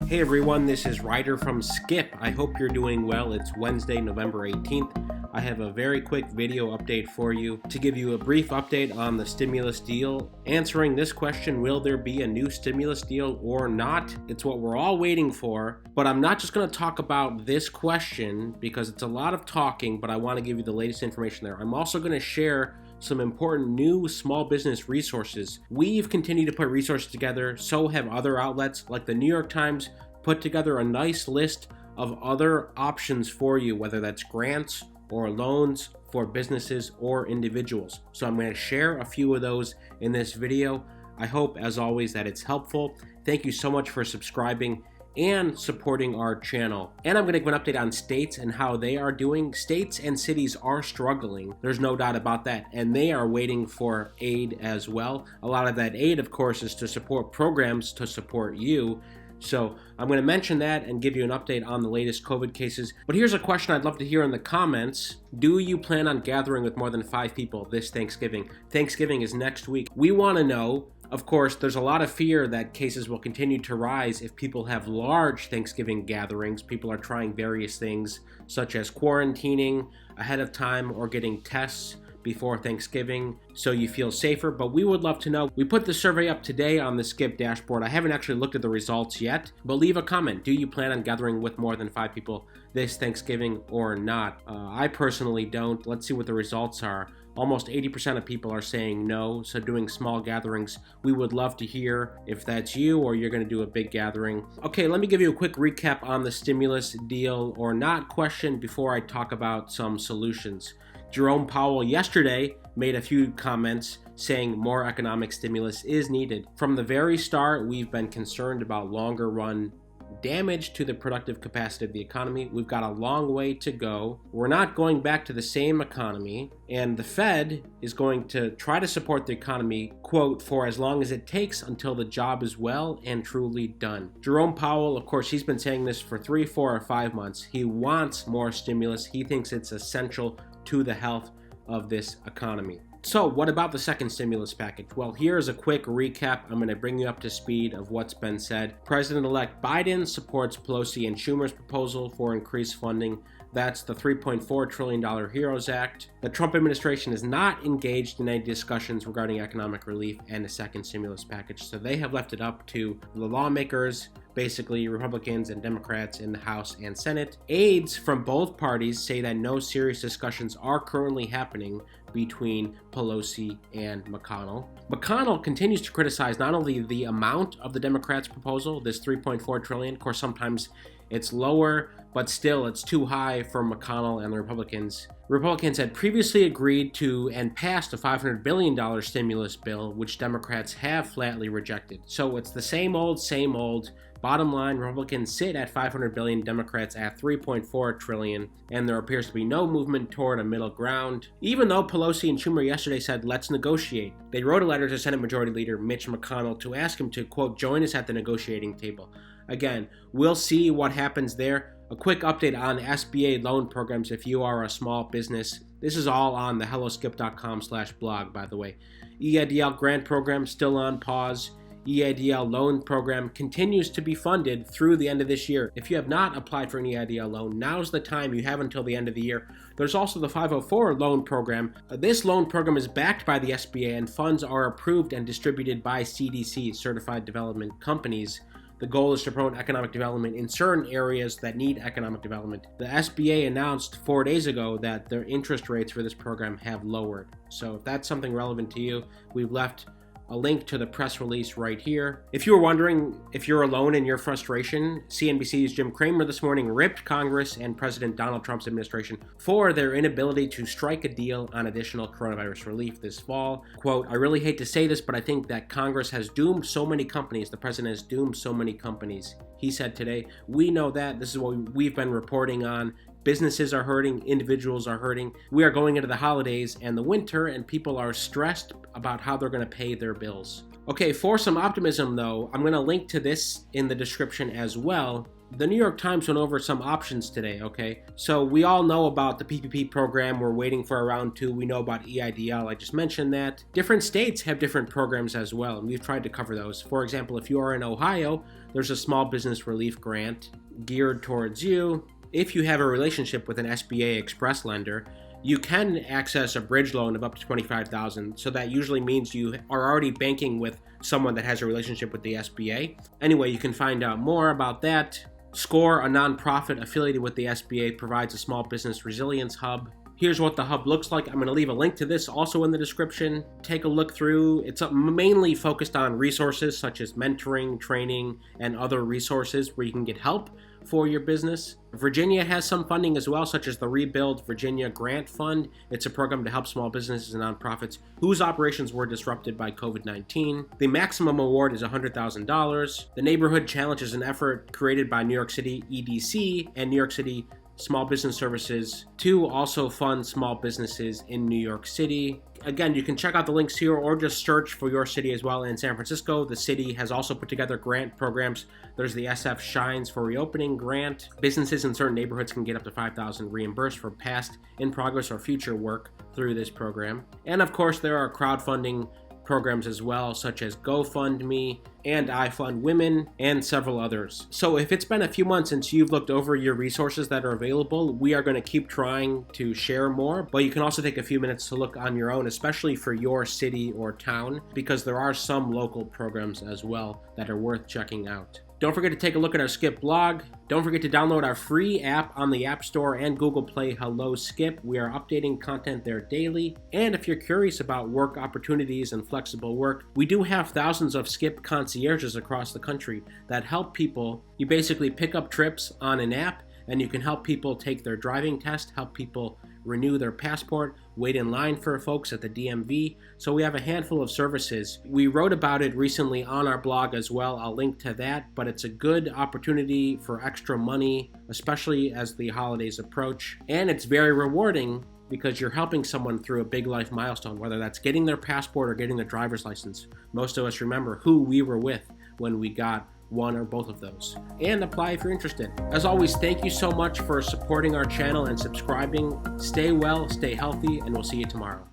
Hey everyone, this is Ryder from Skip. I hope you're doing well. It's Wednesday, November 18th. I have a very quick video update for you to give you a brief update on the stimulus deal. Answering this question, will there be a new stimulus deal or not? It's what we're all waiting for, but I'm not just going to talk about this question because it's a lot of talking, but I want to give you the latest information there. I'm also going to share some important new small business resources. We've continued to put resources together, so have other outlets like the New York Times put together a nice list of other options for you, whether that's grants or loans for businesses or individuals. So I'm going to share a few of those in this video. I hope, as always, that it's helpful. Thank you so much for subscribing and supporting our channel. And I'm going to give an update on states and how they are doing. States and cities are struggling. There's no doubt about that. And they are waiting for aid as well. A lot of that aid, of course, is to support programs to support you. So I'm going to mention that and give you an update on the latest COVID cases. But here's a question I'd love to hear in the comments. Do you plan on gathering with more than 5 people this Thanksgiving? Thanksgiving is next week. We want to know. Of course, there's a lot of fear that cases will continue to rise if people have large Thanksgiving gatherings. People are trying various things, such as quarantining ahead of time or getting tests before Thanksgiving so you feel safer. But we would love to know. We put the survey up today on the Skip dashboard. I haven't actually looked at the results yet, but leave a comment. Do you plan on gathering with more than 5 people this Thanksgiving or not? I personally don't. Let's see what the results are. Almost 80% of people are saying no, so doing small gatherings. We would love to hear if that's you or you're going to do a big gathering. Okay, let me give you a quick recap on the stimulus deal or not question before I talk about some solutions. Jerome Powell yesterday made a few comments saying more economic stimulus is needed. From the very start, we've been concerned about longer run damage to the productive capacity of the economy. We've got a long way to go. We're not going back to the same economy, and the Fed is going to try to support the economy, quote, for as long as it takes until the job is well and truly done. Jerome Powell, of course, he's been saying this for 3, 4, or 5 months. He wants more stimulus. He thinks it's essential to the health of this economy. So what about the second stimulus package? Well, here's a quick recap. I'm going to bring you up to speed of what's been said. President-elect Biden supports Pelosi and Schumer's proposal for increased funding. That's the $3.4 trillion HEROES Act. The Trump administration is not engaged in any discussions regarding economic relief and a second stimulus package. So they have left it up to the lawmakers, basically Republicans and Democrats in the House and Senate. Aides from both parties say that no serious discussions are currently happening between Pelosi and McConnell. McConnell continues to criticize not only the amount of the Democrats' proposal, this $3.4 trillion, of course sometimes it's lower, but still it's too high for McConnell and the Republicans. Republicans had previously agreed to and passed a $500 billion stimulus bill, which Democrats have flatly rejected. So it's the same old, same old. Bottom line, Republicans sit at $500 billion, Democrats at $3.4 trillion, and there appears to be no movement toward a middle ground. Even though Pelosi and Schumer yesterday said, let's negotiate, they wrote a letter to Senate Majority Leader Mitch McConnell to ask him to, quote, join us at the negotiating table. Again, we'll see what happens there. A quick update on SBA loan programs if you are a small business. This is all on the helloskip.com/blog, by the way. eidl grant program still on pause. eidl loan program continues to be funded through the end of this year. If you have not applied for an eidl loan, now's the time. You have until the end of the year. There's also the 504 loan program. This loan program is backed by the SBA and funds are approved and distributed by CDC, Certified Development Companies. The goal is to promote economic development in certain areas that need economic development. The SBA announced 4 days ago that their interest rates for this program have lowered. So if that's something relevant to you, we've left a link to the press release right here. If you were wondering if you're alone in your frustration, CNBC's Jim Cramer this morning ripped Congress and President Donald Trump's administration for their inability to strike a deal on additional coronavirus relief this fall. Quote, I really hate to say this, but I think that Congress has doomed so many companies. The president has doomed so many companies. He said today, we know that. This is what we've been reporting on. Businesses are hurting, individuals are hurting. We are going into the holidays and the winter, and people are stressed about how they're going to pay their bills. Okay, for some optimism though, I'm going to link to this in the description as well. The New York Times went over some options today, okay? So we all know about the PPP program. We're waiting for a round 2. We know about eidl. I just mentioned that. Different states have different programs as well, and we've tried to cover those. For example, if you are in Ohio, there's a small business relief grant geared towards you. If you have a relationship with an SBA Express lender, you can access a bridge loan of up to $25,000. So that usually means you are already banking with someone that has a relationship with the SBA. Anyway, you can find out more about that. SCORE, a nonprofit affiliated with the SBA, provides a small business resilience hub. Here's what the hub looks like. I'm going to leave a link to this also in the description. Take a look through. It's mainly focused on resources such as mentoring, training, and other resources where you can get help for your business. Virginia has some funding as well, such as the Rebuild Virginia Grant Fund. It's a program to help small businesses and nonprofits whose operations were disrupted by COVID-19. The maximum award is $100,000. The Neighborhood Challenge is an effort created by New York City EDC and New York City Small Business Services to also fund small businesses in New York City. Again, you can check out the links here or just search for your city as well. In San Francisco, the city has also put together grant programs. There's the SF Shines for Reopening grant. Businesses in certain neighborhoods can get up to $5,000 reimbursed for past, in progress, or future work through this program. And of course, there are crowdfunding programs as well, such as GoFundMe and iFund Women and several others. So if it's been a few months since you've looked over your resources that are available, we are going to keep trying to share more, but you can also take a few minutes to look on your own, especially for your city or town, because there are some local programs as well that are worth checking out. Don't forget to take a look at our Skip blog. Don't forget to download our free app on the App Store and Google Play, Hello Skip. We are updating content there daily. And if you're curious about work opportunities and flexible work, we do have thousands of Skip concierges across the country that help people. You basically pick up trips on an app, and you can help people take their driving test, help people renew their passport, wait in line for folks at the DMV. So we have a handful of services. We wrote about it recently on our blog as well. I'll link to that, but it's a good opportunity for extra money, especially as the holidays approach. And it's very rewarding because you're helping someone through a big life milestone, whether that's getting their passport or getting their driver's license. Most of us remember who we were with when we got one or both of those. And apply if you're interested. As always, thank you so much for supporting our channel and subscribing. Stay well, stay healthy, and we'll see you tomorrow.